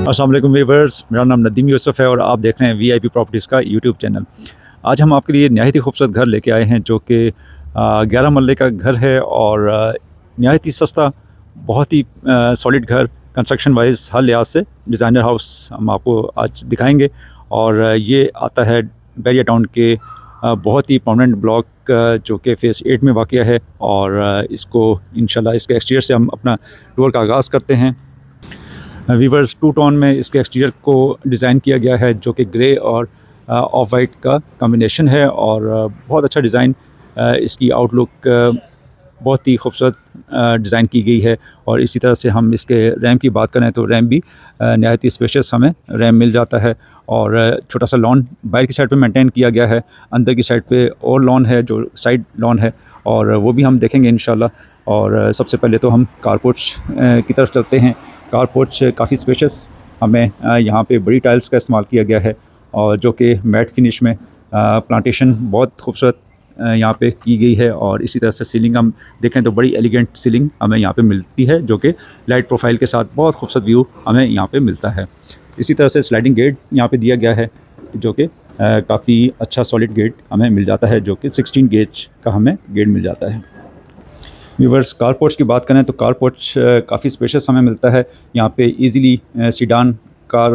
अस्सलाम वालेकुम व्यूअर्स, मेरा नाम नदीम यूसुफ है और आप देख रहे हैं वीआईपी प्रॉपर्टीज़ का यूट्यूब चैनल। आज हम आपके लिए नहायत ही खूबसूरत घर लेके आए हैं जो कि 11 मरले का घर है और नहायत ही सस्ता, बहुत ही सॉलिड घर, कंस्ट्रक्शन वाइज हर लिहाज से डिज़ाइनर हाउस हम आपको आज दिखाएंगे। और ये आता है बैरिया टाउन के बहुत ही प्रोमिनेंट ब्लॉक जो कि फ़ेज़ 8 में वाक़या है। और इसको इंशाल्लाह इसके एक्सटीरियर से हम अपना टूर का आगाज़ करते हैं। वीवर्स टू टोन में इसके एक्सटीरियर को डिज़ाइन किया गया है जो कि ग्रे और ऑफ वाइट का कॉम्बिनेशन है और बहुत अच्छा डिज़ाइन। इसकी आउटलुक बहुत ही खूबसूरत डिज़ाइन की गई है। और इसी तरह से हम इसके रैम की बात करें तो रैम भी नहायत ही स्पेशियस हमें रैम मिल जाता है। और छोटा सा लॉन बाहर की साइड पे मेंटेन किया गया है, अंदर की साइड पे और लॉन है जो साइड लॉन है और वो भी हम देखेंगे इंशाल्लाह। और सबसे पहले तो हम कारपोर्च की तरफ चलते हैं। कारपोर्च काफ़ी स्पेशियस हमें यहाँ पे बड़ी टाइल्स का इस्तेमाल किया गया है और जो कि मैट फिनिश में प्लांटेशन बहुत खूबसूरत यहाँ पे की गई है। और इसी तरह से सीलिंग हम देखें तो बड़ी एलिगेंट सीलिंग हमें यहाँ पे मिलती है जो कि लाइट प्रोफाइल के साथ बहुत खूबसूरत व्यू हमें यहाँ पे मिलता है। इसी तरह से स्लाइडिंग गेट यहाँ पे दिया गया है जो कि काफ़ी अच्छा सॉलिड गेट हमें मिल जाता है जो कि 16 गेज का हमें गेट मिल जाता है। व्यूवर्स कारपोर्च की बात करें तो कारपोर्च काफ़ी स्पेशियस हमें मिलता है। यहाँ पे इजीली सीडान कार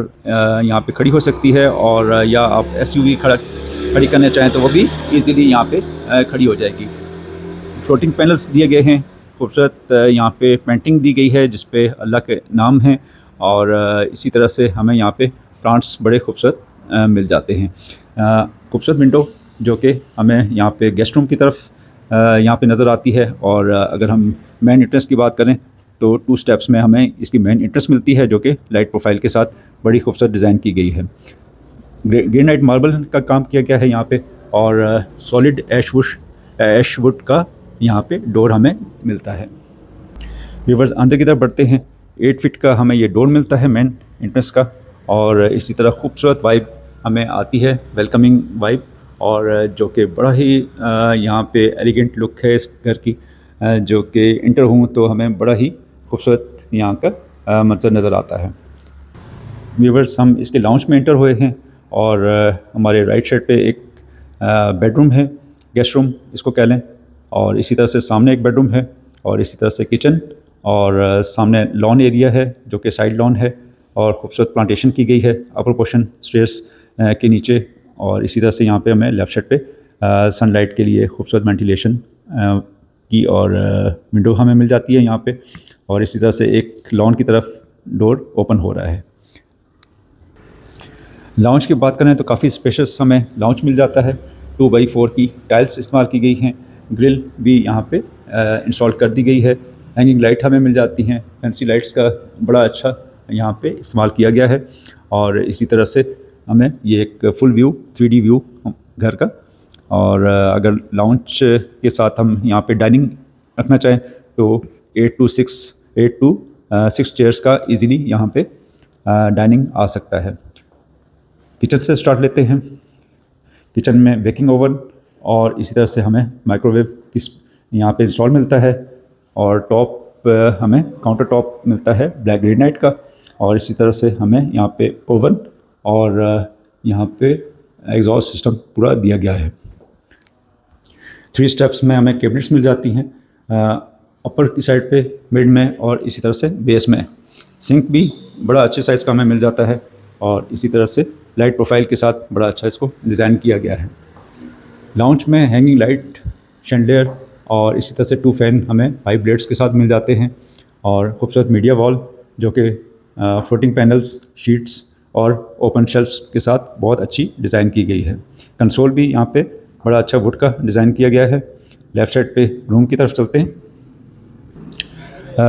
यहाँ पे खड़ी हो सकती है और या आप एसयूवी खड़ी करना चाहें तो वो भी इजीली यहाँ पे खड़ी हो जाएगी। फ्लोटिंग पैनल्स दिए गए हैं, खूबसूरत यहाँ पे पेंटिंग दी गई है जिस पे अल्लाह के नाम हैं। और इसी तरह से हमें यहाँ पे प्लांट्स बड़े खूबसूरत मिल जाते हैं। खूबसूरत विंडो जो कि हमें यहाँ पे गेस्ट रूम की तरफ यहाँ पे नज़र आती है। और अगर हम मेन एंट्रेंस की बात करें तो 2 स्टेप्स में हमें इसकी मेन एंट्रेंस मिलती है जो कि लाइट प्रोफाइल के साथ बड़ी खूबसूरत डिज़ाइन की गई है। ग्रेनाइट मार्बल का काम किया गया है यहाँ पे और सॉलिड ऐशवुड का यहाँ पे डोर हमें मिलता है। व्यूवर्स अंदर की तरफ बढ़ते हैं। 8 फीट का हमें ये डोर मिलता है मेन एंट्रेंस का। और इसी तरह खूबसूरत वाइब हमें आती है, वेलकमिंग वाइब, और जो कि बड़ा ही यहाँ पे एलिगेंट लुक है इस घर की। जो कि इंटर हूँ तो हमें बड़ा ही खूबसूरत यहाँ का मंजर नज़र आता है। व्यूवर्स हम इसके लाउंज में एंटर हुए हैं और हमारे राइट साइड पे एक बेडरूम है, गेस्ट रूम इसको कह लें। और इसी तरह से सामने एक बेडरूम है और इसी तरह से किचन और सामने लॉन एरिया है जो कि साइड लॉन है और खूबसूरत प्लांटेशन की गई है अपर पोर्शन स्टेयर्स के नीचे। और इसी तरह से यहाँ पे हमें लेफ़्ट साइड पे सनलाइट के लिए खूबसूरत वेंटिलेशन की और विंडो हमें मिल जाती है यहाँ पे। और इसी तरह से एक लॉन की तरफ डोर ओपन हो रहा है। लाउंज की बात करें तो काफ़ी स्पेशियस हमें लाउंज मिल जाता है। 2x4 की टाइल्स इस्तेमाल की गई हैं, ग्रिल भी यहाँ पे इंस्टॉल कर दी गई है, हैंगिंग लाइट हमें मिल जाती हैं, फैंसी लाइट्स का बड़ा अच्छा यहाँ पे इस्तेमाल किया गया है। और इसी तरह से हमें ये एक फुल व्यू 3D व्यू घर का। और अगर लाउंज के साथ हम यहाँ पे डाइनिंग रखना चाहें तो 8 to 6 चेयर्स का इजीली यहाँ पे डाइनिंग आ सकता है। किचन से स्टार्ट लेते हैं। किचन में बेकिंग ओवन और इसी तरह से हमें माइक्रोवेव यहाँ पे इंस्टॉल मिलता है। और टॉप हमें काउंटर टॉप मिलता है ब्लैक ग्रेनाइट का। और इसी तरह से हमें यहाँ पे ओवन और यहाँ पे एग्जॉस्ट सिस्टम पूरा दिया गया है। 3 स्टेप्स में हमें कैबिनेट्स मिल जाती हैं, अपर की साइड पे, मिड में और इसी तरह से बेस में। सिंक भी बड़ा अच्छे साइज़ का हमें मिल जाता है और इसी तरह से लाइट प्रोफाइल के साथ बड़ा अच्छा इसको डिज़ाइन किया गया है। लाउंज में हैंगिंग लाइट, शैंडलियर और इसी तरह से 2 फैन हमें 5 ब्लेड्स के साथ मिल जाते हैं। और खूबसूरत मीडिया वॉल जो कि फ्लोटिंग पैनल्स, शीट्स और ओपन शेल्फ्स के साथ बहुत अच्छी डिज़ाइन की गई है। कंसोल भी यहाँ पे बड़ा अच्छा वुड का डिज़ाइन किया गया है। लेफ़्ट साइड पे रूम की तरफ चलते हैं।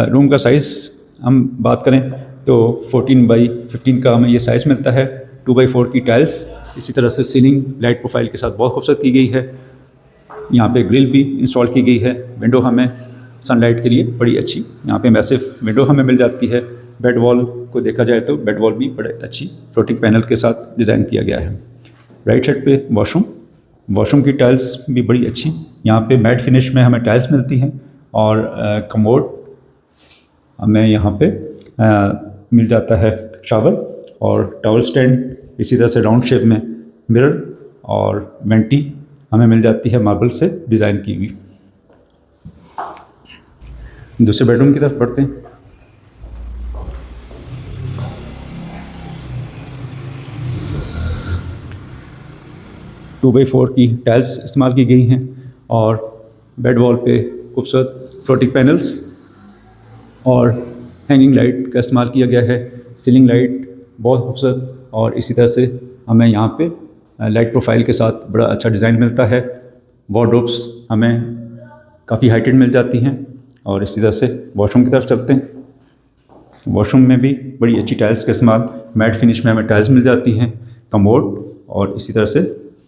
रूम का साइज़ हम बात करें तो 14x15 का हमें ये साइज़ मिलता है। 2x4 की टाइल्स, इसी तरह से सीलिंग लाइट प्रोफाइल के साथ बहुत खूबसूरत की गई है। यहाँ पे ग्रिल भी इंस्टॉल की गई है। विंडो हमें सनलाइट के लिए बड़ी अच्छी यहाँ पे मैसिव विंडो हमें मिल जाती है। बेड वॉल को देखा जाए तो बेड वॉल भी बड़े अच्छी फ्लोटिंग पैनल के साथ डिज़ाइन किया गया है। राइट साइड पे वॉशरूम की टाइल्स भी बड़ी अच्छी यहाँ पे मैट फिनिश में हमें टाइल्स मिलती हैं। और कमोड हमें यहाँ पे मिल जाता है शावर और टॉवल स्टैंड इसी तरह से राउंड शेप में मिरर और वेंटी हमें मिल जाती है मार्बल से डिज़ाइन की हुई। दूसरे बेडरूम की तरफ बढ़ते हैं। टू बाई फोर की टाइल्स इस्तेमाल की गई हैं और बेड वॉल पे खूबसूरत फ्लोटिंग पैनल्स और हैंगिंग लाइट का इस्तेमाल किया गया है। सीलिंग लाइट बहुत खूबसूरत और इसी तरह से हमें यहाँ पे लाइट प्रोफाइल के साथ बड़ा अच्छा डिज़ाइन मिलता है। वार्डरोब्स हमें काफ़ी हाइटेड मिल जाती हैं और इसी तरह से वॉशरूम की तरफ चलते हैं। वॉशरूम में भी बड़ी अच्छी टाइल्स का इस्तेमाल, मैट फिनिश में हमें टाइल्स मिल जाती हैं। कमोड और इसी तरह से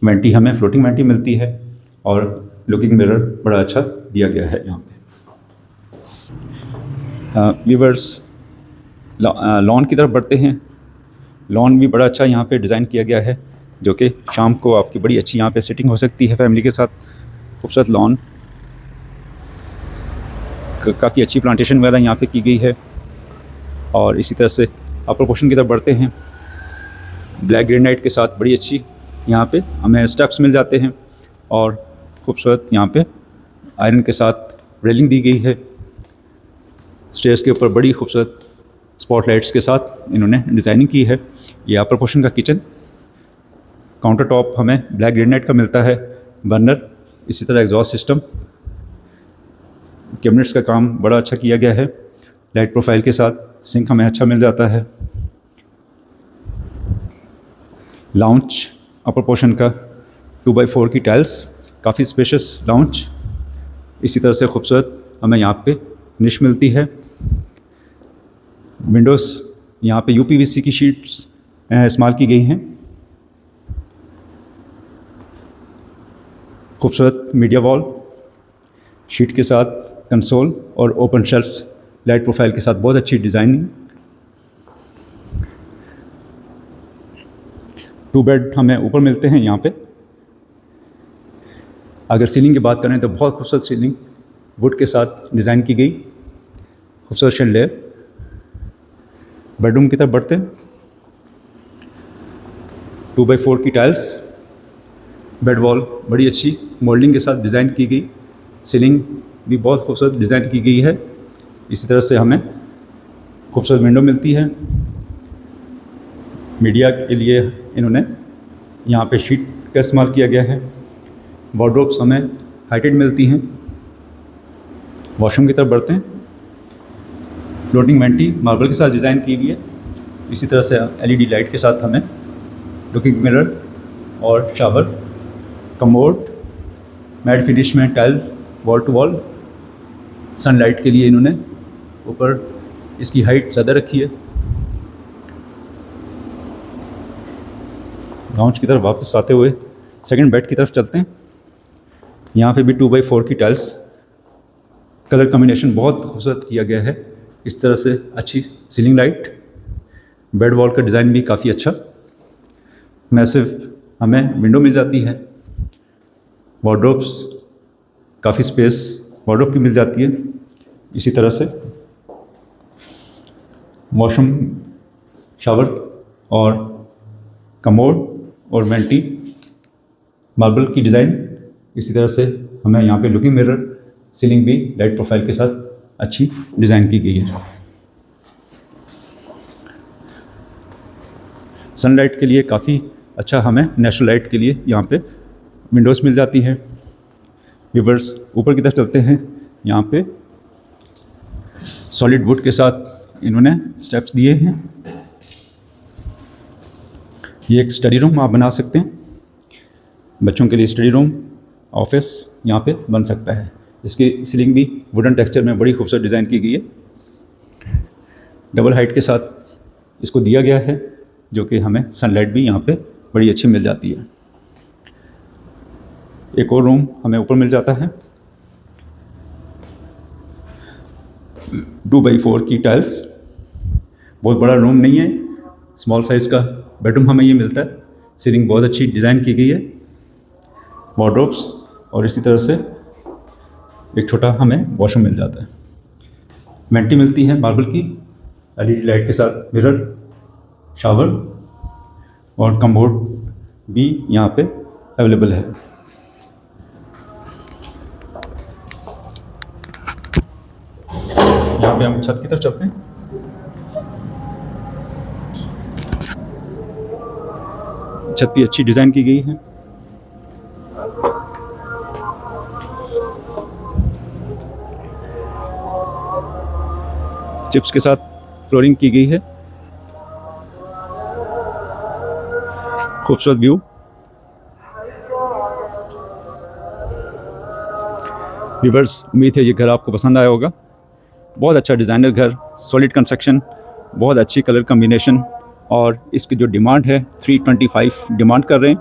वेंटी, हमें फ्लोटिंग वेंटी मिलती है और लुकिंग मिरर बड़ा अच्छा दिया गया है यहाँ पे। व्यूअर्स, लॉन की तरफ बढ़ते हैं। लॉन भी बड़ा अच्छा यहाँ पे डिज़ाइन किया गया है, जो कि शाम को आपकी बड़ी अच्छी यहाँ पे सिटिंग हो सकती है फैमिली के साथ। खूबसूरत लॉन, काफ़ी अच्छी प्लांटेशन वगैरह यहाँ पे की गई है। और इसी तरह से अपर पोर्शन की तरफ बढ़ते हैं। ब्लैक ग्रेनाइट के साथ बड़ी अच्छी यहाँ पे हमें स्टेप्स मिल जाते हैं और खूबसूरत यहाँ पे आयरन के साथ रेलिंग दी गई है। स्टेयर्स के ऊपर बड़ी खूबसूरत स्पॉटलाइट्स के साथ इन्होंने डिज़ाइनिंग की है। ये अपर पोर्शन का किचन, काउंटर टॉप हमें ब्लैक ग्रेनाइट का मिलता है। बर्नर, इसी तरह एग्जॉस्ट सिस्टम, कैबिनेट्स का काम बड़ा अच्छा किया गया है। लाइट प्रोफाइल के साथ सिंक हमें अच्छा मिल जाता है। लाउंज अपर पोर्शन का 2x4 की टाइल्स, काफ़ी स्पेशियस लाउंज। इसी तरह से खूबसूरत हमें यहाँ पे निश मिलती है। विंडोज़ यहाँ पे UPVC की शीट्स इस्तेमाल की गई हैं। खूबसूरत मीडिया वॉल शीट के साथ कंसोल और ओपन शेल्फ्स लाइट प्रोफाइल के साथ बहुत अच्छी डिज़ाइनिंग। 2 बेड हमें ऊपर मिलते हैं यहाँ पे। अगर सीलिंग की बात करें तो बहुत खूबसूरत सीलिंग वुड के साथ डिज़ाइन की गई, खूबसूरत शेंडलियर। बेडरूम की तरफ बढ़ते हैं। 2x4 की टाइल्स, बेड वॉल बड़ी अच्छी मोल्डिंग के साथ डिज़ाइन की गई। सीलिंग भी बहुत खूबसूरत डिज़ाइन की गई है। इसी तरह से हमें खूबसूरत विंडो मिलती है। मीडिया के लिए इन्होंने यहाँ पे शीट का इस्तेमाल किया गया है। वार्डरोब्स हमें हाइटेड मिलती हैं। वॉशरूम की तरफ बढ़ते हैं। फ्लोटिंग वेंटी मार्बल के साथ डिज़ाइन की गई है। इसी तरह से LED लाइट के साथ हमें लुकिंग मिरर और शावर, कमोड, मैट फिनिश में tile wall to wall. Sunlight के लिए इन्होंने ऊपर इसकी हाइट ज़्यादा रखी है। लाउंज की तरफ वापस आते हुए सेकंड बेड की तरफ चलते हैं। यहाँ पे भी 2x4 की टाइल्स, कलर कॉम्बिनेशन बहुत खूबसूरत किया गया है। इस तरह से अच्छी सीलिंग लाइट, बेड वॉल का डिज़ाइन भी काफ़ी अच्छा। मैसिव हमें विंडो मिल जाती है। वार्डरोब्स, काफ़ी स्पेस वार्डरोब की मिल जाती है। इसी तरह से वॉशरूम, शावर और कमोड और वेंटी मार्बल की डिज़ाइन। इसी तरह से हमें यहाँ पे लुकिंग मिरर, सीलिंग भी लाइट प्रोफाइल के साथ अच्छी डिज़ाइन की गई है। सनलाइट के लिए काफ़ी अच्छा हमें नेचुरल लाइट के लिए यहाँ पे विंडोज़ मिल जाती हैं। व्यूअर्स, ऊपर की तरफ चलते हैं। यहाँ पे सॉलिड वुड के साथ इन्होंने स्टेप्स दिए हैं। ये एक स्टडी रूम आप बना सकते हैं। बच्चों के लिए स्टडी रूम, ऑफिस यहाँ पे बन सकता है। इसकी सीलिंग भी वुडन टेक्सचर में बड़ी खूबसूरत डिज़ाइन की गई है। डबल हाइट के साथ इसको दिया गया है, जो कि हमें सनलाइट भी यहाँ पे बड़ी अच्छी मिल जाती है। एक और रूम हमें ऊपर मिल जाता है। 2x4 की टाइल्स, बहुत बड़ा रूम नहीं है, स्मॉल साइज़ का बेडरूम हमें ये मिलता है। सीलिंग बहुत अच्छी डिज़ाइन की गई है। वार्डरोब्स और इसी तरह से एक छोटा हमें वॉशरूम मिल जाता है। वेंटी मिलती है मार्बल की, LED लाइट के साथ मिरर, शावर और कमोड भी यहाँ पे अवेलेबल है। यहाँ पे हम छत की तरफ चलते हैं। छत भी अच्छी डिज़ाइन की गई है। चिप्स के साथ फ्लोरिंग की गई है। खूबसूरत व्यू। व्यूअर्स, उम्मीद है ये घर आपको पसंद आया होगा। बहुत अच्छा डिज़ाइनर घर, सॉलिड कंस्ट्रक्शन, बहुत अच्छी कलर कम्बिनेशन और इसकी जो डिमांड है 325 डिमांड कर रहे हैं।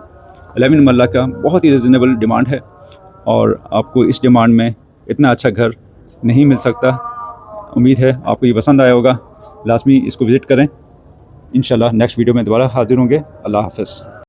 11 मरला का बहुत ही रिजनेबल डिमांड है और आपको इस डिमांड में इतना अच्छा घर नहीं मिल सकता। उम्मीद है आपको ये पसंद आया होगा। लाजमी इसको विज़िट करें। इंशाल्लाह नेक्स्ट वीडियो में दोबारा हाजिर होंगे। अल्लाह हाफ़िज़।